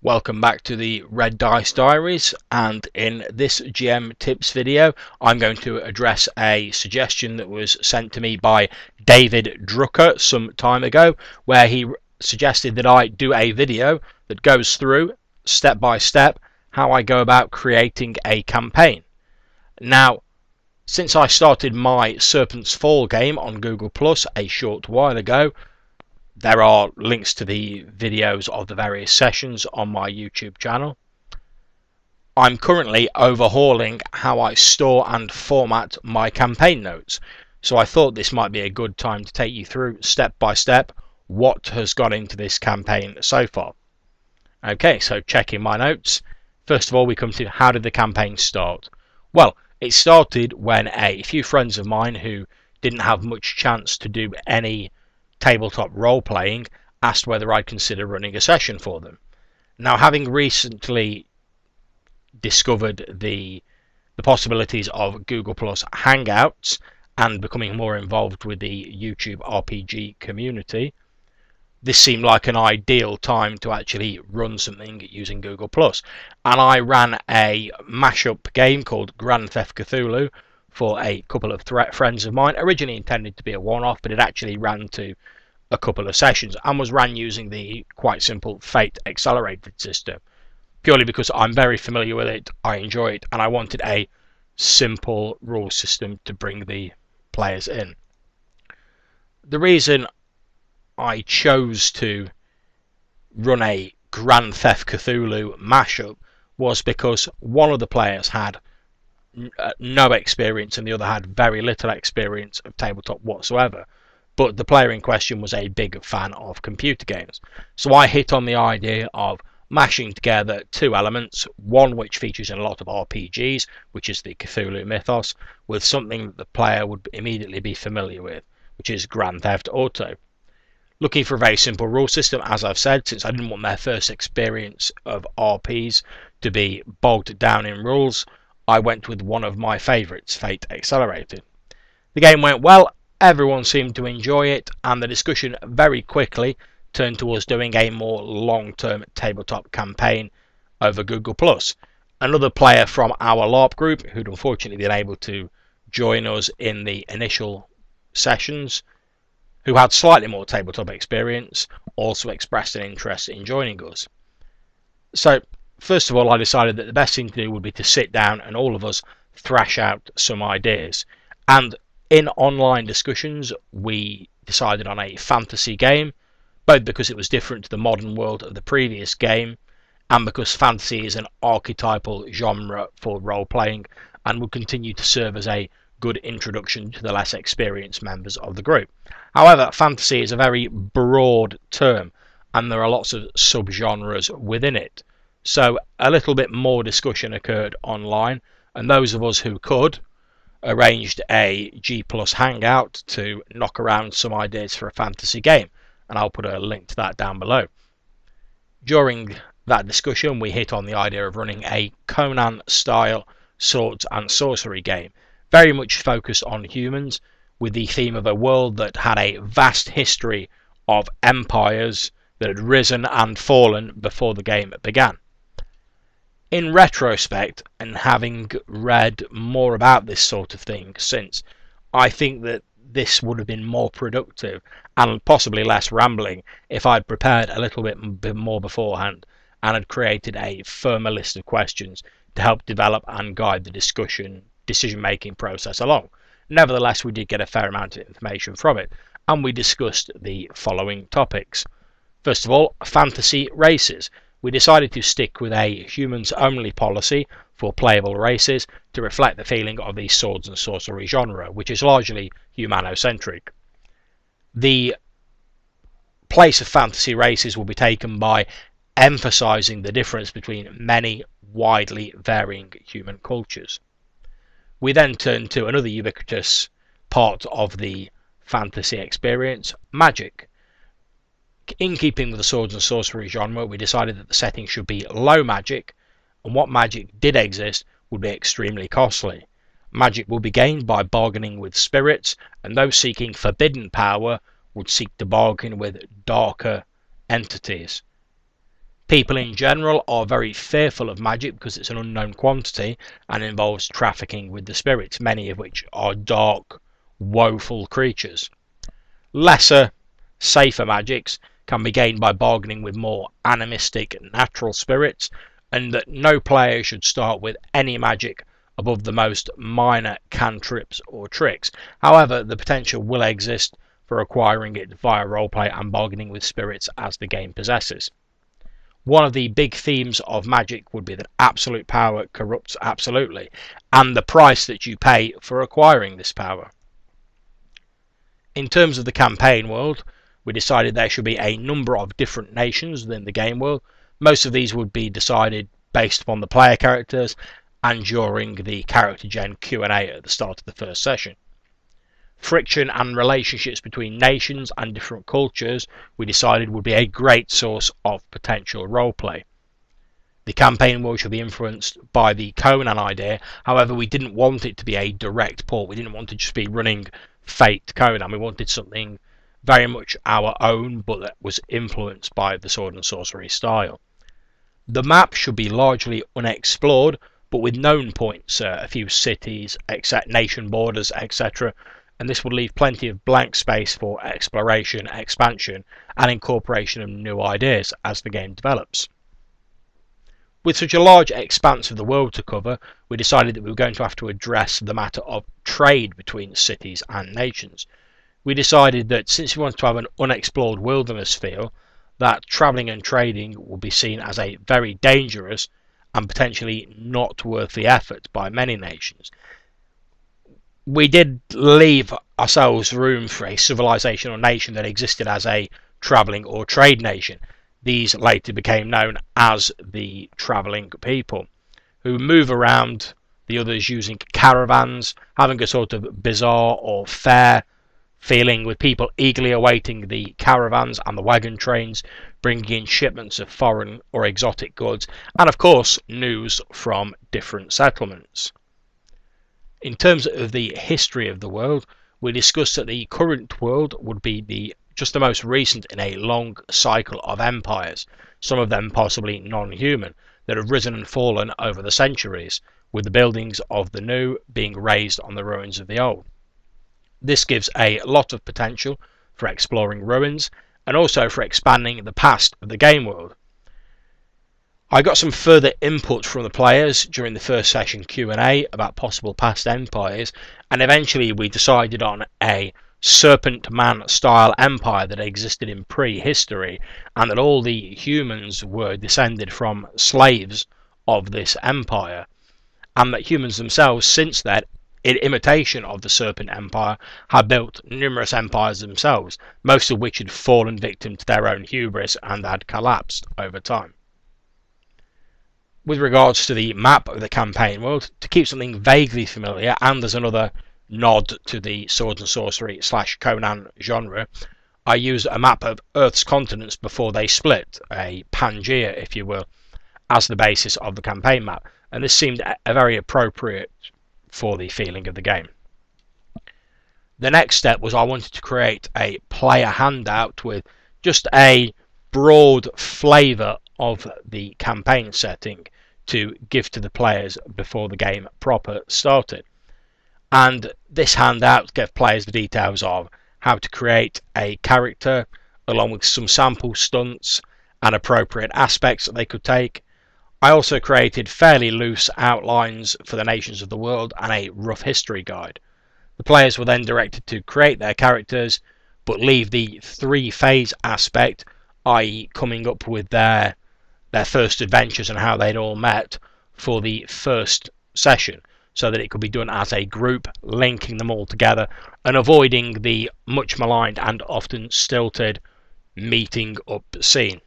Welcome back to the Red Dice Diaries, and in this GM tips video I'm going to address a suggestion that was sent to me by David Drucker some time ago, where he suggested that I do a video that goes through step by step how I go about creating a campaign. Now, since I started my Serpent's Fall game on Google Plus a short while ago, there are links to the videos of the various sessions on my YouTube channel. I'm currently overhauling how I store and format my campaign notes, so I thought this might be a good time to take you through step by step what has gone into this campaign so far. Okay, so checking my notes. First of all, we come to how did the campaign start? Well, it started when a few friends of mine who didn't have much chance to do any tabletop role-playing asked whether I'd consider running a session for them. Now, having recently discovered the possibilities of Google Plus Hangouts and becoming more involved with the YouTube RPG community, this seemed like an ideal time to actually run something using Google Plus. And I ran a mashup game called Theft Cthulhu for a couple of friends of mine, originally intended to be a one-off, but it actually ran to a couple of sessions and was ran using the quite simple Fate accelerated system, purely because I'm very familiar with it, I enjoy it, and I wanted a simple rule system to bring the players in. The reason I chose to run a Grand Theft Cthulhu mashup was because one of the players had no experience and the other had very little experience of tabletop whatsoever, but the player in question was a big fan of computer games. So I hit on the idea of mashing together two elements, one which features in a lot of RPGs, which is the Cthulhu mythos, with something that the player would immediately be familiar with, which is Grand Theft Auto. Looking for a very simple rule system, as I've said, since I didn't want their first experience of RPs to be bogged down in rules, I went with one of my favourites, Fate Accelerated. The game went well, everyone seemed to enjoy it, and the discussion very quickly turned to us doing a more long-term tabletop campaign over Google+. Another player from our LARP group, who'd unfortunately been able to join us in the initial sessions, who had slightly more tabletop experience, also expressed an interest in joining us. So, first of all, I decided that the best thing to do would be to sit down and all of us thrash out some ideas. And in online discussions, we decided on a fantasy game, both because it was different to the modern world of the previous game, and because fantasy is an archetypal genre for role-playing and would continue to serve as a good introduction to the less experienced members of the group. However, fantasy is a very broad term, and there are lots of subgenres within it. So a little bit more discussion occurred online, and those of us who could arranged a G+ hangout to knock around some ideas for a fantasy game, and I'll put a link to that down below. During that discussion, we hit on the idea of running a Conan-style swords and sorcery game, very much focused on humans, with the theme of a world that had a vast history of empires that had risen and fallen before the game began. In retrospect, and having read more about this sort of thing since, I think that this would have been more productive and possibly less rambling if I'd prepared a little bit more beforehand and had created a firmer list of questions to help develop and guide the decision-making process along. Nevertheless, we did get a fair amount of information from it, and we discussed the following topics. First of all, fantasy races. We decided to stick with a humans-only policy for playable races to reflect the feeling of the swords and sorcery genre, which is largely humanocentric. The place of fantasy races will be taken by emphasizing the difference between many widely varying human cultures. We then turn to another ubiquitous part of the fantasy experience, magic. In keeping with the swords and sorcery genre, we decided that the setting should be low magic, and what magic did exist would be extremely costly. Magic will be gained by bargaining with spirits, and those seeking forbidden power would seek to bargain with darker entities. People in general are very fearful of magic because it's an unknown quantity and involves trafficking with the spirits, many of which are dark, woeful creatures. Lesser, safer magics can be gained by bargaining with more animistic, natural spirits, and that no player should start with any magic above the most minor cantrips or tricks. However, the potential will exist for acquiring it via roleplay and bargaining with spirits as the game possesses. One of the big themes of magic would be that absolute power corrupts absolutely, and the price that you pay for acquiring this power. In terms of the campaign world, we decided there should be a number of different nations within the game world. Most of these would be decided based upon the player characters and during the character gen Q&A at the start of the first session. Friction and relationships between nations and different cultures we decided would be a great source of potential roleplay. The campaign world should be influenced by the Conan idea, however we didn't want it to be a direct port. We didn't want to just be running Fate Conan, we wanted something very much our own but that was influenced by the sword and sorcery style. The map should be largely unexplored but with known points, a few cities, nation borders, etc., and this will leave plenty of blank space for exploration, expansion, and incorporation of new ideas as the game develops. With such a large expanse of the world to cover, we decided that we were going to have to address the matter of trade between cities and nations. We decided that since we wanted to have an unexplored wilderness feel, that travelling and trading would be seen as a very dangerous and potentially not worth the effort by many nations. We did leave ourselves room for a civilization or nation that existed as a travelling or trade nation. These later became known as the travelling people, who move around the others using caravans, having a sort of bizarre or fair feeling, with people eagerly awaiting the caravans and the wagon trains, bringing in shipments of foreign or exotic goods, and of course news from different settlements. In terms of the history of the world, we discussed that the current world would be just the most recent in a long cycle of empires, some of them possibly non-human, that have risen and fallen over the centuries, with the buildings of the new being raised on the ruins of the old. This gives a lot of potential for exploring ruins and also for expanding the past of the game world. I got some further input from the players during the first session Q&A about possible past empires, and eventually we decided on a serpent man style empire that existed in prehistory, and that all the humans were descended from slaves of this empire, and that humans themselves since then, in imitation of the serpent empire, had built numerous empires themselves, most of which had fallen victim to their own hubris and had collapsed over time. With regards to the map of the campaign world, to keep something vaguely familiar and as another nod to the sword and sorcery / Conan genre, I used a map of Earth's continents before they split, a Pangea if you will, as the basis of the campaign map, and this seemed a very appropriate for the feeling of the game. The next step was I wanted to create a player handout with just a broad flavour of the campaign setting to give to the players before the game proper started. And this handout gave players the details of how to create a character, along with some sample stunts and appropriate aspects that they could take. I also created fairly loose outlines for the nations of the world and a rough history guide. The players were then directed to create their characters, but leave the 3-phase aspect, i.e. coming up with their first adventures and how they'd all met, for the first session, so that it could be done as a group, linking them all together and avoiding the much maligned and often stilted meeting up scene.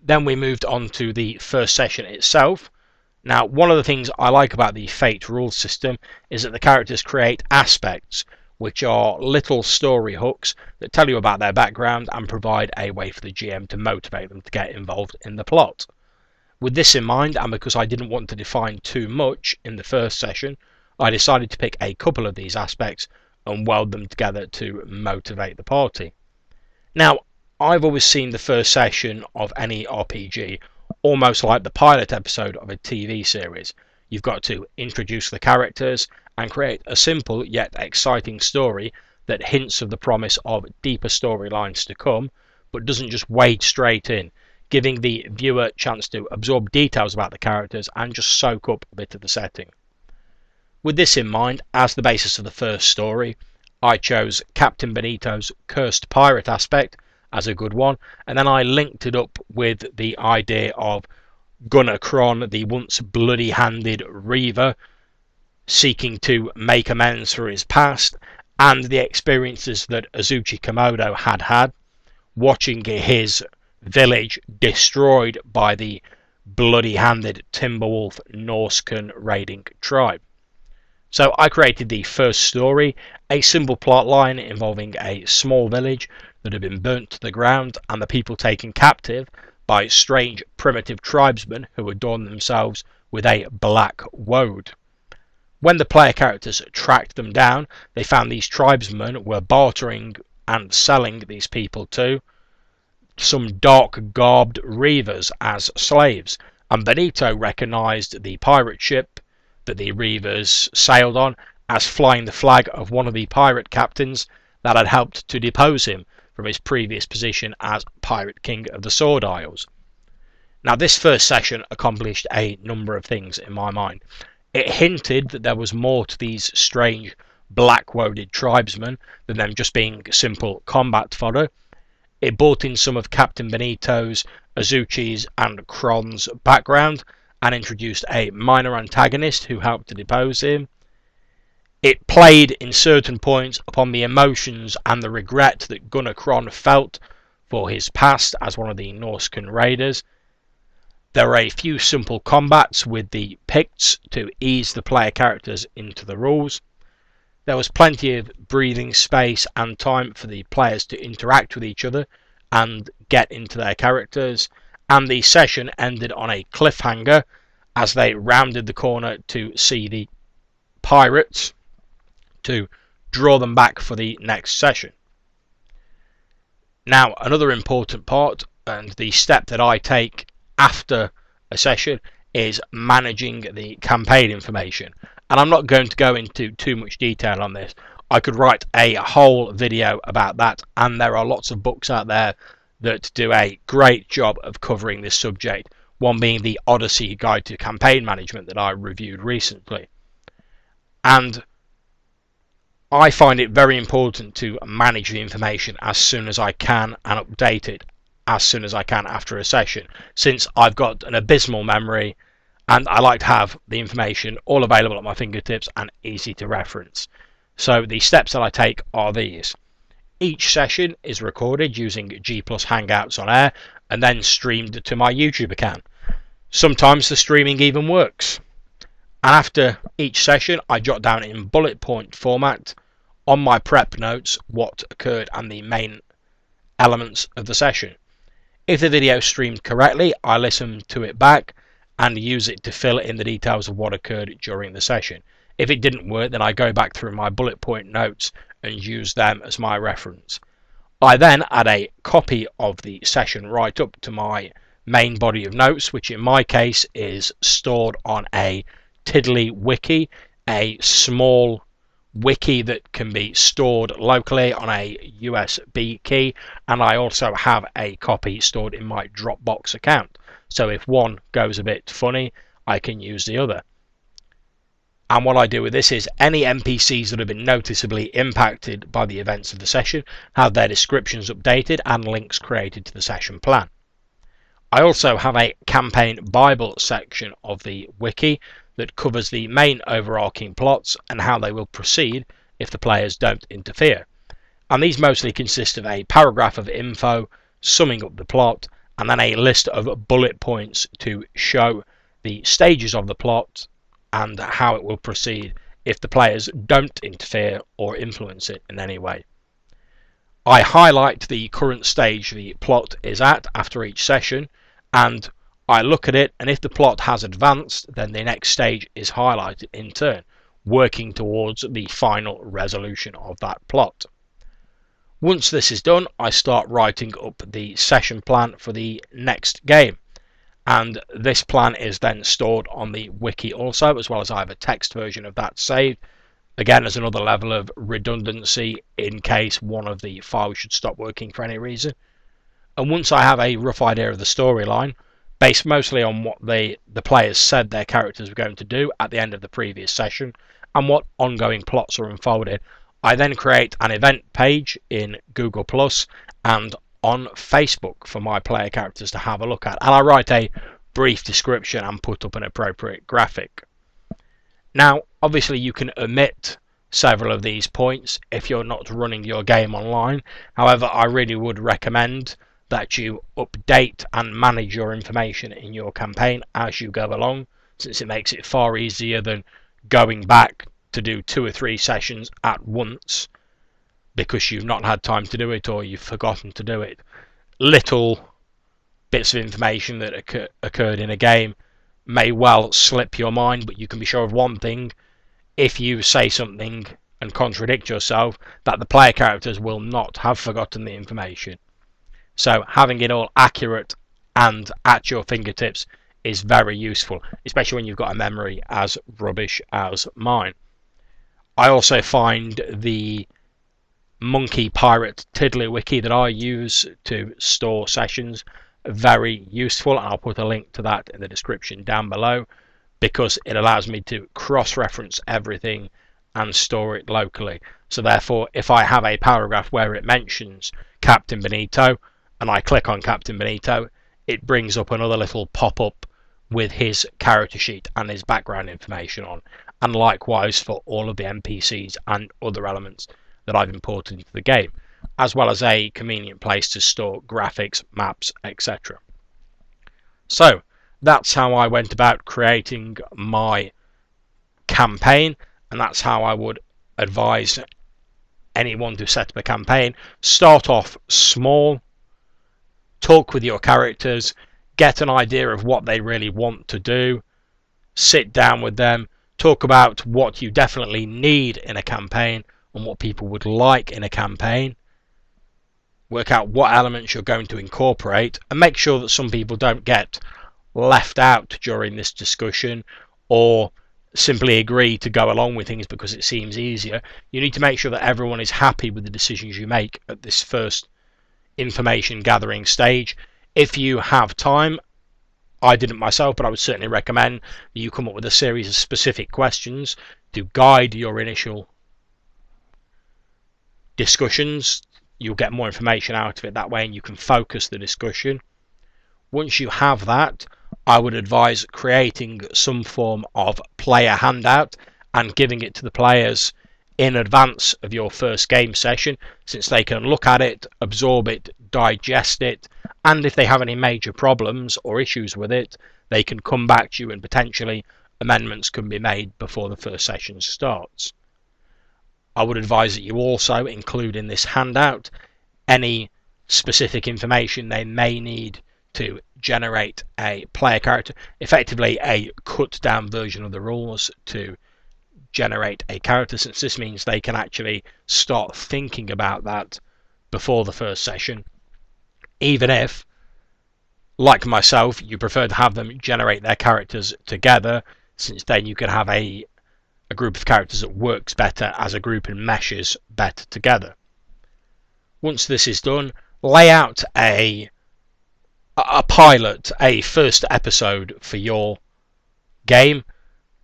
Then we moved on to the first session itself. Now, one of the things I like about the Fate rules system is that the characters create aspects, which are little story hooks that tell you about their background and provide a way for the GM to motivate them to get involved in the plot. With this in mind, and because I didn't want to define too much in the first session, I decided to pick a couple of these aspects and weld them together to motivate the party. Now, I've always seen the first session of any RPG almost like the pilot episode of a TV series. You've got to introduce the characters and create a simple yet exciting story that hints of the promise of deeper storylines to come, but doesn't just wade straight in, giving the viewer a chance to absorb details about the characters and just soak up a bit of the setting. With this in mind, as the basis of the first story, I chose Captain Benito's cursed pirate aspect as a good one, and then I linked it up with the idea of Gunnar Kron, the once bloody-handed Reaver, seeking to make amends for his past, and the experiences that Azuchi Komodo had, watching his village destroyed by the bloody-handed Timberwolf Norscan raiding tribe. So I created the first story, a simple plot line involving a small village that had been burnt to the ground and the people taken captive by strange primitive tribesmen who adorned themselves with a black woad. When the player characters tracked them down, they found these tribesmen were bartering and selling these people to some dark-garbed reavers as slaves, and Benito recognised the pirate ship that the reavers sailed on as flying the flag of one of the pirate captains that had helped to depose him from his previous position as Pirate King of the Sword Isles. Now, this first session accomplished a number of things in my mind. It hinted that there was more to these strange black-woaded tribesmen than them just being simple combat fodder. It brought in some of Captain Benito's, Azuchi's and Kron's background and introduced a minor antagonist who helped to depose him. It played in certain points upon the emotions and the regret that Gunnar Kron felt for his past as one of the Norscan raiders. There were a few simple combats with the Picts to ease the player characters into the rules. There was plenty of breathing space and time for the players to interact with each other and get into their characters, and the session ended on a cliffhanger as they rounded the corner to see the pirates to draw them back for the next session. Now, another important part and the step that I take after a session is managing the campaign information, and I'm not going to go into too much detail on this. I could write a whole video about that, and there are lots of books out there that do a great job of covering this subject, one being the Odyssey Guide to Campaign Management that I reviewed recently. And I find it very important to manage the information as soon as I can and update it as soon as I can after a session, since I've got an abysmal memory and I like to have the information all available at my fingertips and easy to reference. So the steps that I take are these. Each session is recorded using G+ Hangouts on Air and then streamed to my YouTube account. Sometimes the streaming even works. And after each session I jot down in bullet point format on my prep notes what occurred and the main elements of the session. If the video streamed correctly, I listen to it back and use it to fill in the details of what occurred during the session. If it didn't work, then I go back through my bullet point notes and use them as my reference. I then add a copy of the session right up to my main body of notes, which in my case is stored on a Tiddlywiki, a small wiki that can be stored locally on a USB key, and I also have a copy stored in my Dropbox account, so if one goes a bit funny I can use the other. And what I do with this is any NPCs that have been noticeably impacted by the events of the session have their descriptions updated and links created to the session plan. I also have a campaign Bible section of the wiki that covers the main overarching plots and how they will proceed if the players don't interfere. And these mostly consist of a paragraph of info summing up the plot and then a list of bullet points to show the stages of the plot and how it will proceed if the players don't interfere or influence it in any way. I highlight the current stage the plot is at after each session, and I look at it, and if the plot has advanced, then the next stage is highlighted in turn, working towards the final resolution of that plot. Once this is done, I start writing up the session plan for the next game. And this plan is then stored on the wiki also, as well as I have a text version of that saved. Again, as another level of redundancy in case one of the files should stop working for any reason. And once I have a rough idea of the storyline, based mostly on what the players said their characters were going to do at the end of the previous session, and what ongoing plots are unfolded, I then create an event page in Google Plus and on Facebook for my player characters to have a look at, and I write a brief description and put up an appropriate graphic. Now, obviously you can omit several of these points if you're not running your game online. However, I really would recommend that you update and manage your information in your campaign as you go along, since it makes it far easier than going back to do 2 or 3 sessions at once because you've not had time to do it or you've forgotten to do it. Little bits of information that occurred in a game may well slip your mind, but you can be sure of one thing: if you say something and contradict yourself, that the player characters will not have forgotten the information. So having it all accurate and at your fingertips is very useful, especially when you've got a memory as rubbish as mine. I also find the monkey pirate Tiddlywiki that I use to store sessions very useful, and I'll put a link to that in the description down below, because it allows me to cross-reference everything and store it locally. So therefore, if I have a paragraph where it mentions Captain Benito and I click on Captain Benito, it brings up another little pop-up with his character sheet and his background information on, and likewise for all of the NPCs and other elements that I've imported into the game, as well as a convenient place to store graphics, maps, etc. So that's how I went about creating my campaign, and that's how I would advise anyone to set up a campaign. Start off small, talk with your characters, get an idea of what they really want to do, sit down with them, talk about what you definitely need in a campaign and what people would like in a campaign, work out what elements you're going to incorporate, and make sure that some people don't get left out during this discussion or simply agree to go along with things because it seems easier. You need to make sure that everyone is happy with the decisions you make at this first information gathering stage. If you have time, I didn't myself, but I would certainly recommend that you come up with a series of specific questions to guide your initial discussions. You'll get more information out of it that way, and you can focus the discussion. Once you have that, I would advise creating some form of player handout and giving it to the players in advance of your first game session, since they can look at it, absorb it, digest it, and if they have any major problems or issues with it, they can come back to you and potentially amendments can be made before the first session starts. I would advise that you also include in this handout any specific information they may need to generate a player character, effectively a cut down version of the rules to generate a character, since this means they can actually start thinking about that before the first session, even if, like myself, you prefer to have them generate their characters together, since then you can have a group of characters that works better as a group and meshes better together. Once this is done, lay out a pilot, a first episode for your game,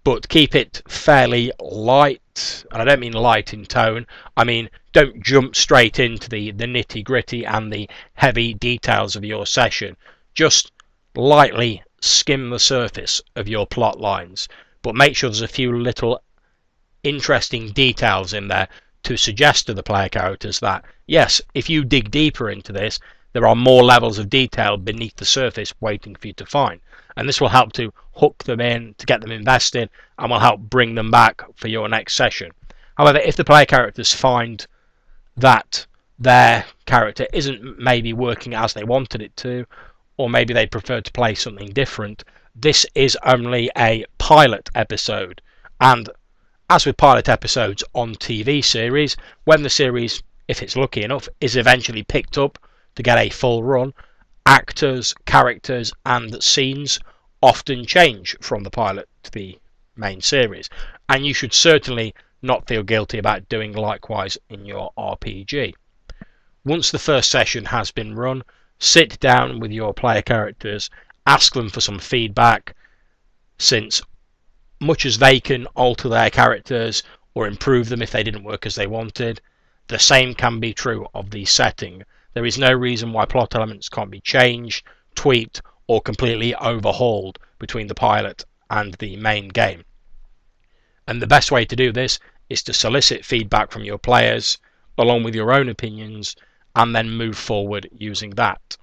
but keep it fairly light, and I don't mean light in tone, I mean don't jump straight into the nitty gritty and the heavy details of your session. Just lightly skim the surface of your plot lines, but make sure there's a few little interesting details in there to suggest to the player characters that, yes, if you dig deeper into this, there are more levels of detail beneath the surface waiting for you to find. And this will help to hook them in, to get them invested, and will help bring them back for your next session. However, if the player characters find that their character isn't maybe working as they wanted it to, or maybe they prefer to play something different, this is only a pilot episode. And as with pilot episodes on TV series, when the series if it's lucky enough, is eventually picked up to get a full run, actors, characters and scenes often change from the pilot to the main series, and you should certainly not feel guilty about doing likewise in your RPG. Once the first session has been run, sit down with your player characters, ask them for some feedback, since much as they can alter their characters or improve them if they didn't work as they wanted, the same can be true of the setting. There is no reason why plot elements can't be changed, tweaked, or completely overhauled between the pilot and the main game. And the best way to do this is to solicit feedback from your players, along with your own opinions, and then move forward using that.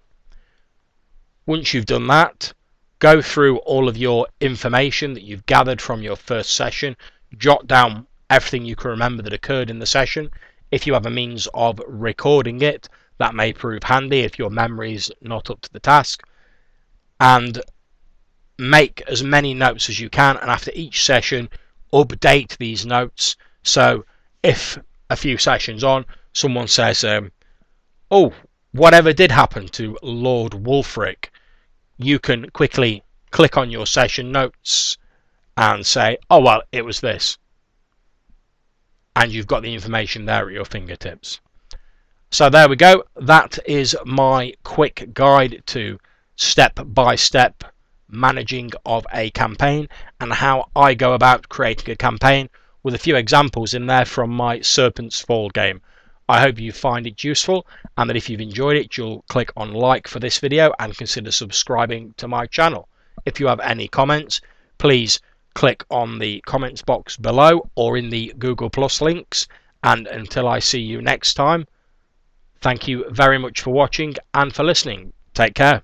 Once you've done that, go through all of your information that you've gathered from your first session, jot down everything you can remember that occurred in the session. If you have a means of recording it, that may prove handy if your memory's not up to the task. And make as many notes as you can, and after each session, update these notes. So if a few sessions on, someone says, oh, whatever did happen to Lord Wulfric, you can quickly click on your session notes and say, oh, well, it was this. And you've got the information there at your fingertips. So there we go. That is my quick guide to step-by-step managing of a campaign and how I go about creating a campaign, with a few examples in there from my Serpent's Fall game. I hope you find it useful, and that if you've enjoyed it, you'll click on like for this video and consider subscribing to my channel. If you have any comments, please click on the comments box below or in the Google Plus links. And until I see you next time, thank you very much for watching and for listening. Take care.